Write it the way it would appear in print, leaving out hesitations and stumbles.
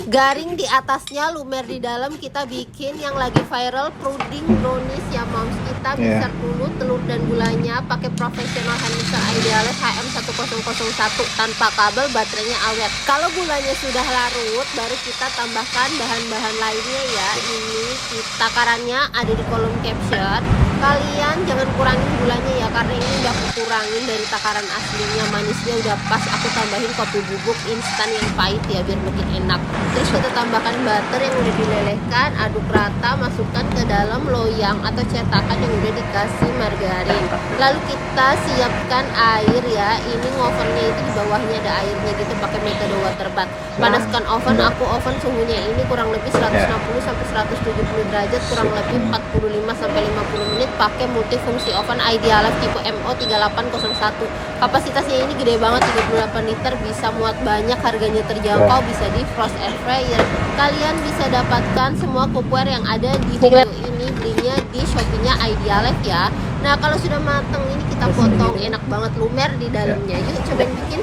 Garing di atasnya, lumer di dalam. Kita bikin yang lagi viral, pudding brownies ya moms. Kita mixer dulu telur dan gulanya pakai professional hand mixer Idealis HM1001 tanpa kabel, baterainya awet. Kalau gulanya sudah larut, baru kita tambahkan bahan-bahan lainnya ya. Ini takarannya ada di kolom caption. Kalian jangan kurangin gulanya ya, karena ini udah aku kurangin dari takaran aslinya. Manisnya udah pas, aku tambahin kopi bubuk instan yang pahit ya biar makin enak. Terus kita tambahkan butter yang udah dilelehkan, aduk rata, masukkan ke dalam loyang atau cetakan yang udah dikasih margarin. Lalu kita siapkan air ya. Ini ovennya itu di bawahnya ada airnya gitu, pakai metode water bath. Panaskan oven, aku oven suhunya ini kurang lebih 160 sampai 170 derajat, kurang lebih 45 sampai 50 menit, pakai multifungsi oven Idealis tipe MO3801. Kapasitasnya ini gede banget, 38 liter, bisa muat banyak, harganya terjangkau, bisa di frost air fryer. Kalian bisa dapatkan semua cookware yang ada di video ini, belinya di Shopee-nya Idealis ya. Nah, kalau sudah matang ini kita potong, enak banget lumer di dalamnya. Yuk cobain bikin.